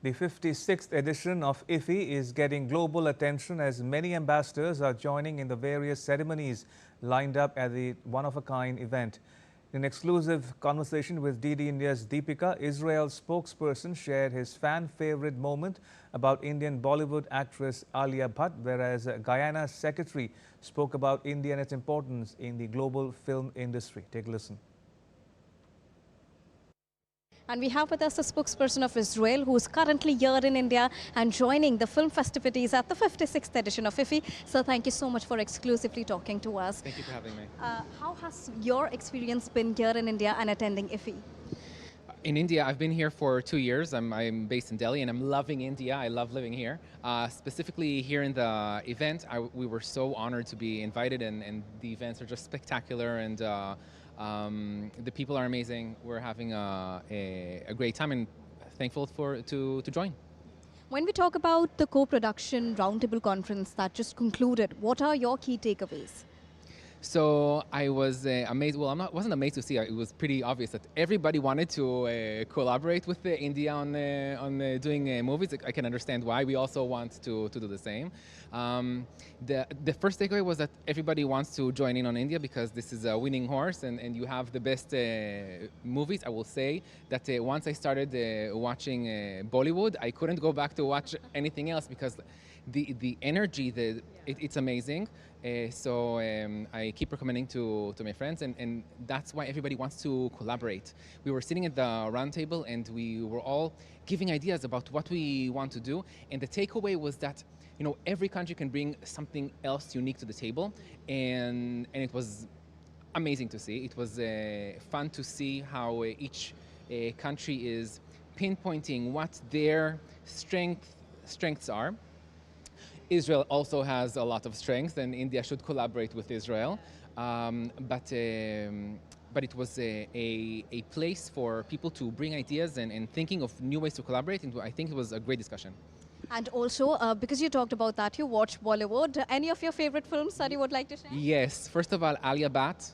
The 56th edition of IFFI is getting global attention as many ambassadors are joining in the various ceremonies lined up at the one-of-a-kind event. In an exclusive conversation with DD India's Deepika, Israel's spokesperson shared his fan-favorite moment about Indian Bollywood actress Alia Bhatt, whereas Guyana's secretary spoke about India and its importance in the global film industry. Take a listen. And we have with us the spokesperson of Israel, who is currently here in India and joining the film festivities at the 56th edition of IFFI. So thank you so much for exclusively talking to us. Thank you for having me. How has your experience been here in India and attending IFFI? In India, I've been here for 2 years. I'm based in Delhi and I'm loving India. I love living here. Specifically here in the event, we were so honored to be invited, and the events are just spectacular, and the people are amazing. We're having a great time and thankful to join. When we talk about the co-production roundtable conference that just concluded, what are your key takeaways? So I was amazed. Well, wasn't amazed to see. It was pretty obvious that everybody wanted to collaborate with India on doing movies. I can understand why. We also want to do the same. The first takeaway was that everybody wants to join in on India because this is a winning horse, and you have the best movies. I will say that once I started watching Bollywood, I couldn't go back to watch anything else because the energy, it's amazing. So I keep recommending to my friends, and that's why everybody wants to collaborate. We were sitting at the round table and we were all giving ideas about what we want to do, and the takeaway was that every country can bring something else unique to the table, and it was amazing to see. It was fun to see how each country is pinpointing what their strengths are. Israel also has a lot of strength, and India should collaborate with Israel. But it was a place for people to bring ideas and thinking of new ways to collaborate. And I think it was a great discussion. And also, because you talked about that, you watch Bollywood. Any of your favorite films that you would like to share? Yes. First of all, Alia Bhatt.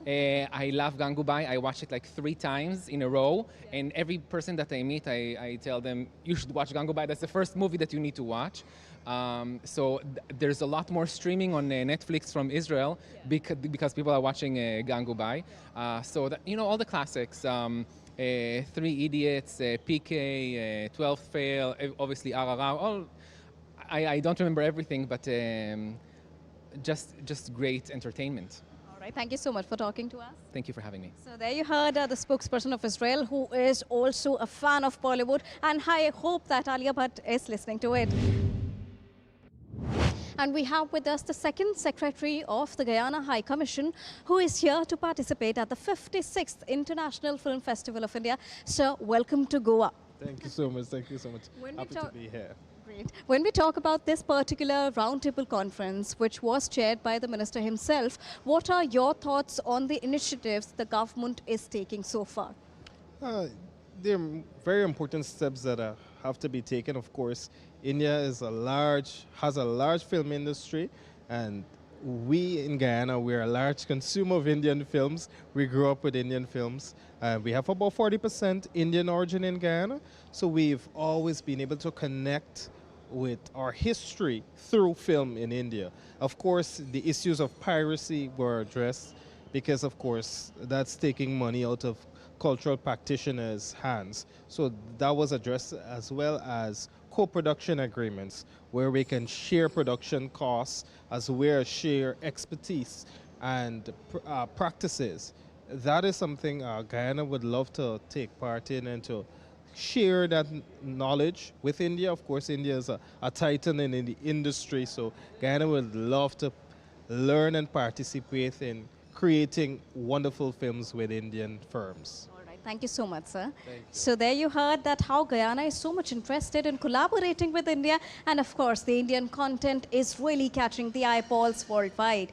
I love Gangubai. I watched it like 3 times in a row, and every person that I meet, I tell them, you should watch Gangubai. That's the first movie that you need to watch. So there's a lot more streaming on Netflix from Israel because people are watching Gangubai. So that, all the classics, 3 Idiots, PK, 12th Fail, obviously RRR. I don't remember everything, but just great entertainment. Right, thank you so much for talking to us. Thank you for having me. So there you heard the spokesperson of Israel, who is also a fan of Bollywood, and I hope that Alia Bhatt is listening to it. And we have with us the second secretary of the Guyana High Commission, who is here to participate at the 56th International Film Festival of India. Sir, welcome to Goa. Thank you so much. Thank you so much. Happy to be here. Great. When we talk about this particular roundtable conference, which was chaired by the minister himself, what are your thoughts on the initiatives the government is taking so far? There are very important steps that have to be taken. Of course, India has a large film industry, and we in Guyana, we're a large consumer of Indian films. We grew up with Indian films. We have about 40% Indian origin in Guyana, so we've always been able to connect with our history through film in India. Of course, the issues of piracy were addressed because, of course, that's taking money out of cultural practitioners' hands. So that was addressed, as well as co-production agreements where we can share production costs as well as share expertise and practices. That is something Guyana would love to take part in and to share that knowledge with India. Of course, India is a titan in the industry, so Guyana would love to learn and participate in creating wonderful films with Indian firms. Thank you so much, sir. Thank you. So there you heard that how Guyana is so much interested in collaborating with India, and of course the Indian content is really catching the eyeballs worldwide.